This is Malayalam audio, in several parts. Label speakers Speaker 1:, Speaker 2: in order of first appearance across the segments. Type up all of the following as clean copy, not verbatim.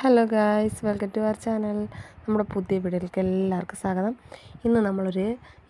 Speaker 1: Hello guys, welcome to our channel. നമ്മുടെ പുതിയ വീഡിയോയിലേക്ക് എല്ലാവർക്കും സ്വാഗതം. ഇന്ന് നമ്മളൊരു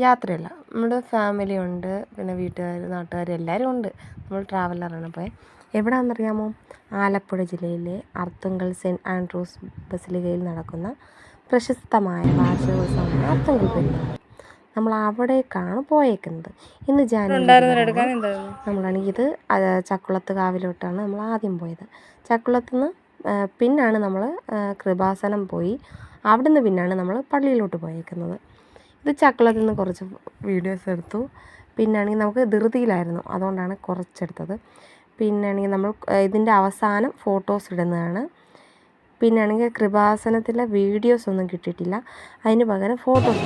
Speaker 1: യാത്രയല്ല, നമ്മുടെ ഫാമിലി ഉണ്ട്, പിന്നെ വീട്ടുകാർ നാട്ടുകാർ എല്ലാവരും ഉണ്ട്. നമ്മൾ ട്രാവലറാണ്. പോയി എവിടെയാണെന്നറിയാമോ? ആലപ്പുഴ ജില്ലയിലെ അർത്തുങ്കൽ സെൻറ്റ് ആൻഡ്രൂസ് ബസിലിക്കയിൽ നടക്കുന്ന പ്രശസ്തമായ വാർഷികോത്സവമാണ് അർത്തുങ്കൽ പെരുന്നാൾ. നമ്മൾ അവിടേക്കാണ് പോയേക്കുന്നത്. ഇന്ന് ജാനുവരി. നമ്മളാണെങ്കിൽ ഇത് ചക്കുളത്ത് കാവിലോട്ടാണ് നമ്മൾ ആദ്യം പോയത്. ചക്കുളത്ത് നിന്ന് പിന്നാണ് നമ്മൾ കൃപാസനം പോയി. അവിടുന്ന് പിന്നാണ് നമ്മൾ പള്ളിയിലോട്ട് പോയേക്കുന്നത്. ഇത് ചക്കുളത്ത് നിന്ന് കുറച്ച് വീഡിയോസ് എടുത്തു. പിന്നാണെങ്കിൽ നമുക്ക് ധൃതിയിലായിരുന്നു, അതുകൊണ്ടാണ് കുറച്ചെടുത്തത്. പിന്നാണെങ്കിൽ നമ്മൾ ഇതിൻ്റെ അവസാനം ഫോട്ടോസ് ഇടുന്നതാണ്. പിന്നാണെങ്കിൽ കൃപാസനത്തിലെ വീഡിയോസ് ഒന്നും കിട്ടിയിട്ടില്ല, അതിന് പകരം ഫോട്ടോസ്.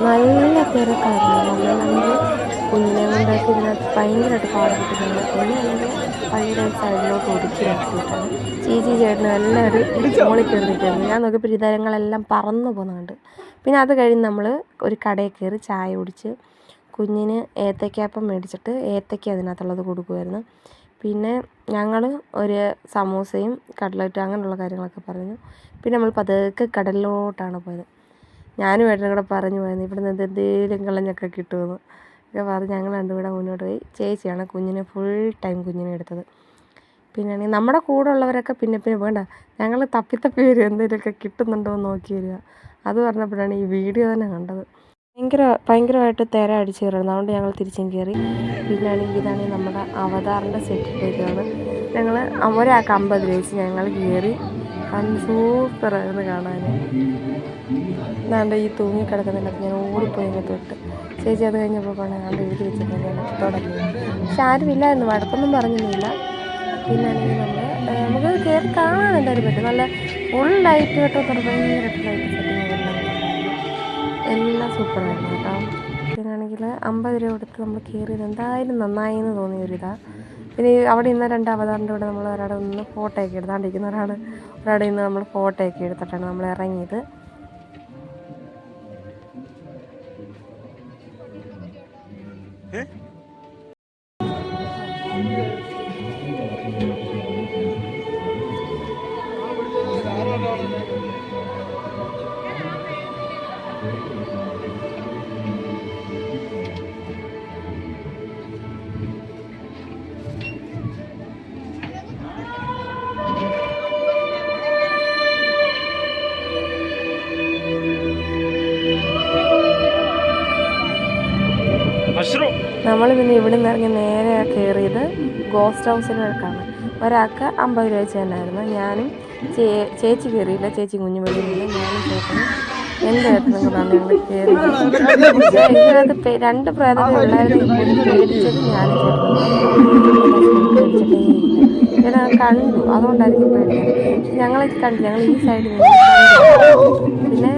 Speaker 1: നല്ല തിരക്കായിരുന്നു. നമ്മൾ കുഞ്ഞിനെ കൊണ്ടൊക്കെ ഇതിനകത്ത് ഭയങ്കരമായിട്ട് പാടുപെട്ടിട്ടുണ്ട്. കുഞ്ഞാണെങ്കിൽ പള്ളിയുടെ സൈഡിലോട്ട് ഒതുക്കി നിർത്തിയിട്ടാണ്. ചേച്ചി ചേട്ടനും എല്ലാവരും മോളിൽ കയറി നിൽക്കുന്നത്. ഞാൻ നോക്കിയപ്പോൾ വിതരങ്ങളെല്ലാം പറന്നു പോകുന്നുണ്ട്. പിന്നെ അത് കഴിഞ്ഞ് നമ്മൾ ഒരു കടയിൽ കയറി ചായ കുടിച്ച് കുഞ്ഞിന് ഏത്തയ്ക്കാപ്പം മേടിച്ചിട്ട് ഏത്തയ്ക്ക അതിനകത്തുള്ളത് കൊടുക്കുമായിരുന്നു. പിന്നെ ഞങ്ങൾ ഒരു സമൂസയും കട്ട്ലറ്റും അങ്ങനെയുള്ള കാര്യങ്ങളൊക്കെ പറഞ്ഞു. പിന്നെ നമ്മൾ പതുക്കെ കടലിലോട്ടാണ് പോയത്. ഞാനും ഏട്ടനും കൂടെ പറഞ്ഞു പോയിരുന്നു, ഇവിടെ നിന്ന് എന്തെങ്കിലും കളഞ്ഞൊക്കെ കിട്ടുമെന്ന് ഒക്കെ പറഞ്ഞ് ഞങ്ങൾ രണ്ടും കൂടെ മുന്നോട്ട് പോയി. ചേച്ചിയാണ് കുഞ്ഞിനെ ഫുൾ ടൈം കുഞ്ഞിനെ എടുത്തത്. പിന്നെയാണെങ്കിൽ നമ്മുടെ കൂടെ ഉള്ളവരൊക്കെ പിന്നെ വേണ്ട ഞങ്ങൾ തപ്പി വരും എന്തെങ്കിലുമൊക്കെ കിട്ടുന്നുണ്ടോ എന്ന് നോക്കി വരിക. അത് പറഞ്ഞപ്പോഴാണ് ഈ വീഡിയോ തന്നെ കണ്ടത്. ഭയങ്കരമായിട്ട് തിര അടിച്ച് കയറുന്നത്. അതുകൊണ്ട് ഞങ്ങൾ തിരിച്ചും കയറി. പിന്നെയാണെങ്കിൽ ഇതാണെങ്കിൽ നമ്മുടെ അവതാറിൻ്റെ സെറ്റിലേക്കാണ് ഞങ്ങൾ ഒരാൾക്ക് 50 രൂപ വെച്ച് ഞങ്ങൾ കയറി. സൂപ്പറായിരുന്നു കാണാൻ. എന്നാണ്ട് ഈ തൂങ്ങിക്കിടക്കുന്നിടത്ത് ഞാൻ ഓടിപ്പോയി ഇങ്ങോട്ട് വിട്ട്. ചേച്ചി അത് കഴിഞ്ഞപ്പോൾ കണ്ട് എഴുതി വെച്ചിട്ടുണ്ട് തുടങ്ങി. പക്ഷെ ആരും ഇല്ലായിരുന്നു, വഴക്കൊന്നും പറഞ്ഞൊന്നുമില്ല. പിന്നെയാണെങ്കിൽ നമുക്ക് കയറി കാണാൻ എന്തായാലും പറ്റും. നല്ല ഫുൾ ലൈറ്റ് കേട്ടോ, ഭയങ്കരമായിട്ട് ലൈറ്റ് സെറ്റിങ് എല്ലാം സൂപ്പറായിരുന്നു കേട്ടോ. പിന്നെയാണെങ്കിൽ 50 രൂപ കൊടുത്ത് നമ്മൾ കയറിയത് എന്തായാലും നന്നായി എന്ന് തോന്നിയ ഒരിതാണ്. പിന്നെ അവിടെ ഇന്ന് 2 അവതാറിൻ്റെ കൂടെ നമ്മൾ ഒരാടെ നിന്ന് ഫോട്ടോ ഒക്കെ എടുത്താണ്ടിരിക്കുന്ന ഒരാടെ ഇന്ന് നമ്മൾ ഫോട്ടോ ഒക്കെ എടുത്തിട്ടാണ് നമ്മൾ ഇറങ്ങിയത്. നമ്മൾ പിന്നെ ഇവിടെ നിന്ന് ഇറങ്ങി നേരെ കയറിയത് ഗോസ്റ്റ് ഹൗസിലേക്കാണ്. ഒരാൾക്ക് 50 രൂപ വെച്ച് തന്നെയായിരുന്നു. ഞാനും ചേച്ചി കയറിയില്ല, ചേച്ചി കുഞ്ഞു വെളിയിലില്ല. ഞാനും ചേട്ടനും എൻ്റെ ഏട്ടനും കൂടാണ് ഞങ്ങൾ കയറി. ഇതിനകത്ത് 2 പ്രേതങ്ങൾ ഉണ്ടായിരുന്നു. പേടിച്ചത് ഞാനും ചേട്ടനും ചേട്ടാ കണ്ടു, അതുകൊണ്ടായിരിക്കും പേടിച്ചത്. പക്ഷെ ഞങ്ങൾ കണ്ടു, ഞങ്ങൾ ഈ സൈഡിൽ നിന്ന് പിന്നെ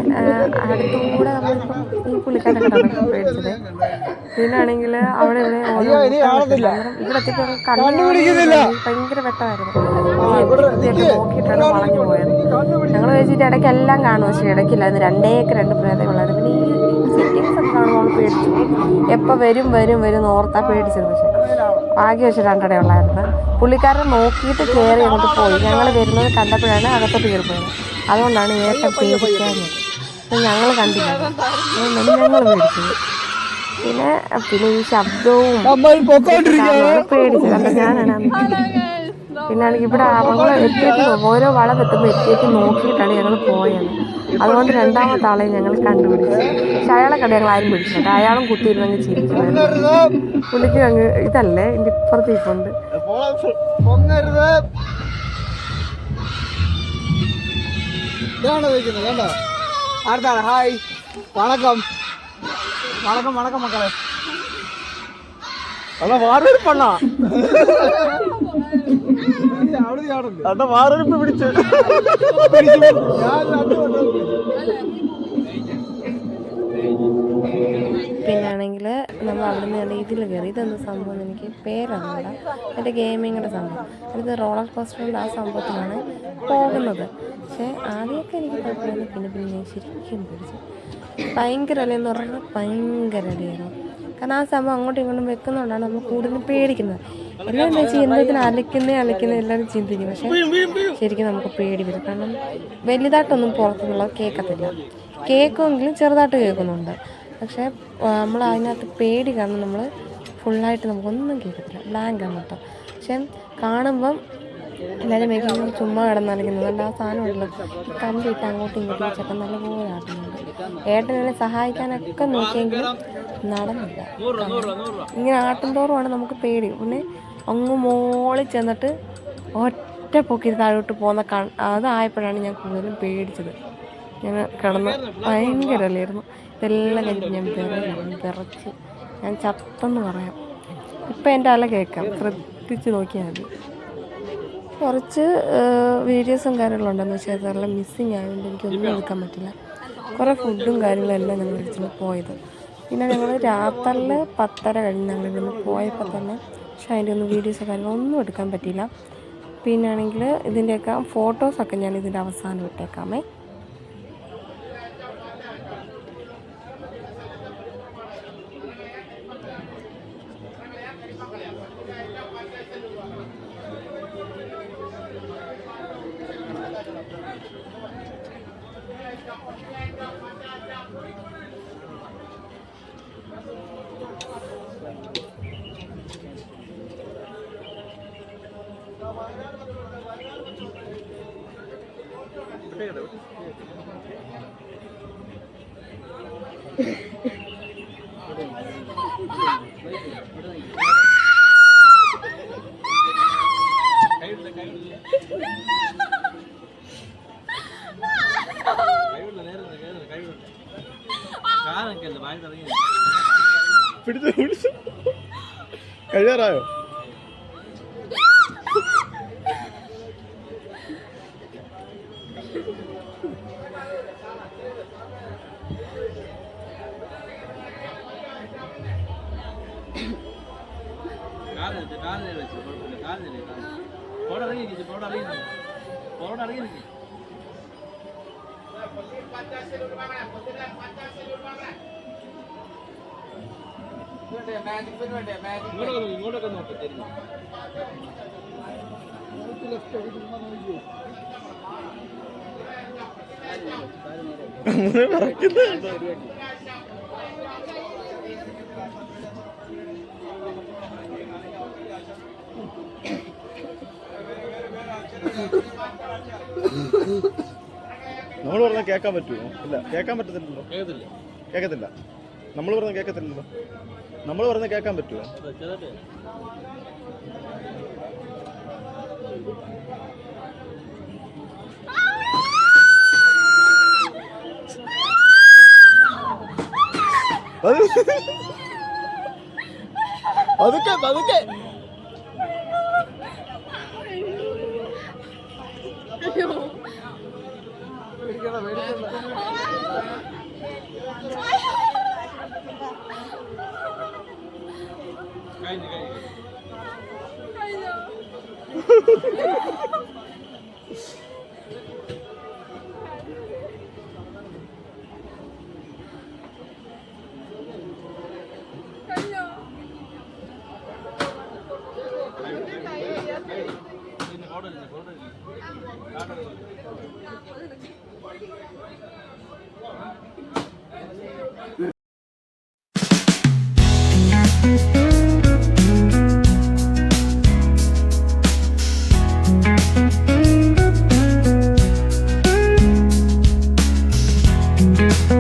Speaker 1: അടുത്തുകൂടെ നമ്മളിപ്പം ഈ പുള്ളിക്കാരുടെ കണ്ടാണ് പേടിച്ചത്. പിന്നാണെങ്കിൽ അവിടെ ഇവിടെ ഇവിടെ എത്തിയപ്പോൾ ഭയങ്കര വെട്ടമായിരുന്നു. നോക്കിയിട്ടാണ് വളഞ്ഞു പോയത്. ഞങ്ങൾ വെച്ചിട്ട് ഇടയ്ക്കെല്ലാം കാണും, പക്ഷേ ഇടയ്ക്കില്ലായിരുന്നു. 2 പ്രേതങ്ങളായിരുന്നു. പിന്നെ ഈ സെറ്റിങ്സ് ഒക്കെ കാണുമ്പോൾ പേടിച്ചു. എപ്പോൾ വരും ഓർത്താ പേടിച്ചത്. പക്ഷേ ഭാഗ്യം വെച്ച് 2 ഉള്ളായിരുന്നു. പുള്ളിക്കാരൻ നോക്കിയിട്ട് കയറി അങ്ങോട്ട് പോയി. ഞങ്ങൾ വരുന്നത് കണ്ടപ്പോഴാണ് അകത്തോട്ട് കയറി പോയത്. അതുകൊണ്ടാണ് ഏട്ടൻ പേടിക്കാഞ്ഞത്. ഞങ്ങൾ കണ്ടില്ല, ഞങ്ങൾ പേടിച്ചത്. പിന്നെ ഈ ശബ്ദവും പേടിച്ചത്. അപ്പം ഞാനാണ് പിന്നാണെങ്കിൽ ഇവിടെ ഞങ്ങൾ എത്തിയിട്ട് ഓരോ വളം എത്തുമ്പോൾ എത്തിയിട്ട് നോക്കിയിട്ടാണ് ഞങ്ങൾ പോയത്. അതുകൊണ്ട് 2ാമത്തെ ആളെ ഞങ്ങൾ കണ്ടുപിടിച്ചു. പക്ഷെ അയാളെ കണ്ട് ഞങ്ങൾ ആരും പിടിച്ചില്ല. അയാളും കുത്തിയിരുന്നെങ്കിൽ ചിരിക്കുമായിരുന്നു. പുള്ളിക്ക് അങ്ങ് ഇതല്ലേ എൻ്റെ ഇപ്പുറത്തേക്കുണ്ട്. ഹായ്, വണക്കം വണക്കം വണക്കം മക്കളെ. അല്ല വാറെടുപ്പ് അണ്ണാ, അണ്ണ വാറെടുപ്പ് പിടിച്ചു. പിന്നാണെങ്കിൽ നമ്മൾ അവിടെ നിന്ന് ഇതിൽ കയറി. ഇതെന്ത് സംഭവം എനിക്ക് പേരറിയില്ല. എൻ്റെ ഗെയിമിങ്ങിൻ്റെ സംഭവം. ഇത് റോളർ കോസ്റ്ററിൻ്റെ ആ സംഭവത്തിലാണ് പോകുന്നത്. പക്ഷേ ആദ്യമൊക്കെ എനിക്ക് കുഴപ്പമില്ല. പിന്നെ ശരിക്കും പിടിച്ചു. ഭയങ്കര അലയെന്ന് പറഞ്ഞാൽ ഭയങ്കര അലയായിരുന്നു. കാരണം ആ സംഭവം അങ്ങോട്ടും ഇങ്ങോട്ടും വെക്കുന്നതുകൊണ്ടാണ് നമ്മൾ കൂടുതലും പേടിക്കുന്നത്. എല്ലാവരും വെച്ച് എന്തെങ്കിലും അലയ്ക്കുന്നത് എല്ലാവരും ചിന്തിക്കും. പക്ഷേ ശരിക്കും നമുക്ക് പേടി വരും. കാരണം വലുതായിട്ടൊന്നും പുറത്തുനിന്നുള്ളത് കേൾക്കത്തില്ല. കേൾക്കുമെങ്കിലും ചെറുതായിട്ട് കേൾക്കുന്നുണ്ട്. പക്ഷേ നമ്മൾ അതിനകത്ത് പേടി കാരണം നമ്മൾ ഫുള്ളായിട്ട് നമുക്കൊന്നും കേൾക്കത്തില്ല, ബ്ലാങ്കാണ് കേട്ടോ. പക്ഷെ കാണുമ്പം എല്ലാവരും മേഖലയിൽ ചുമ്മാ കിടന്നലിക്കുന്നത്. അതുകൊണ്ട് ആ സാധനം ഉണ്ടല്ലോ, ഈ കമ്പിയിട്ട് അങ്ങോട്ടും ഇങ്ങോട്ടും വെച്ചൊക്കെ നല്ലപോലെ ആക്കുന്നുണ്ട്. ഏട്ടനെ സഹായിക്കാനൊക്കെ നോക്കിയെങ്കിലും നടന്നില്ല. ഇങ്ങനെ ആട്ടുംതോറുമാണ് നമുക്ക് പേടി. പിന്നെ അങ്ങ് മോളിൽ ചെന്നിട്ട് ഒറ്റ പൊക്കി താഴോട്ട് പോകുന്ന അതായപ്പോഴാണ് ഞാൻ കൂടുതലും പേടിച്ചത്. ഞാൻ കിടന്ന് ഭയങ്കര അല്ലായിരുന്നു. ഇതെല്ലാം കഴിഞ്ഞിട്ട് ഞാൻ വിറച്ച് ഞാൻ ചത്തെന്ന് പറയാം. ഇപ്പം എൻ്റെ അല കേൾക്കാം, ശ്രദ്ധിച്ച് നോക്കിയാൽ മതി. കുറച്ച് വീഡിയോസും കാര്യങ്ങളുണ്ടെന്ന് വെച്ചാൽ അതെല്ലാം മിസ്സിങ് ആയതുകൊണ്ട് എനിക്കൊന്നും എടുക്കാൻ പറ്റില്ല. കുറേ ഫുഡും കാര്യങ്ങളെല്ലാം ഞങ്ങൾ കഴിച്ചിട്ട് പോയത്. പിന്നെ ഞങ്ങൾ രാത്രിയിൽ 10:30 കഴിഞ്ഞ് ഞങ്ങളിവിടുന്ന് പോയപ്പോൾ തന്നെ പക്ഷേ അതിൻ്റെ ഒന്നും വീഡിയോസോ കാര്യങ്ങളൊന്നും എടുക്കാൻ പറ്റിയില്ല. പിന്നാണെങ്കിൽ ഇതിൻ്റെയൊക്കെ ഫോട്ടോസൊക്കെ ഞാൻ ഇതിൻ്റെ അവസാനം ഇട്ടേക്കാമേ.
Speaker 2: പിടിച്ചു പിടിച്ചു കഴിയാറായോ? ഇങ്ങോട്ടൊക്കെ നോക്കി തരുന്നു. നമ്മൾ പറഞ്ഞാൽ കേൾക്കാൻ പറ്റുമോ? ഇല്ല, കേൾക്കാൻ പറ്റത്തില്ലല്ലോ. കേൾക്കത്തില്ല. നമ്മൾ പറഞ്ഞാൽ കേൾക്കത്തില്ലല്ലോ. നമ്മൾ പറഞ്ഞാൽ കേൾക്കാൻ പറ്റുമോ? അതൊക്കെ അതൊക്കെ
Speaker 3: Thank you.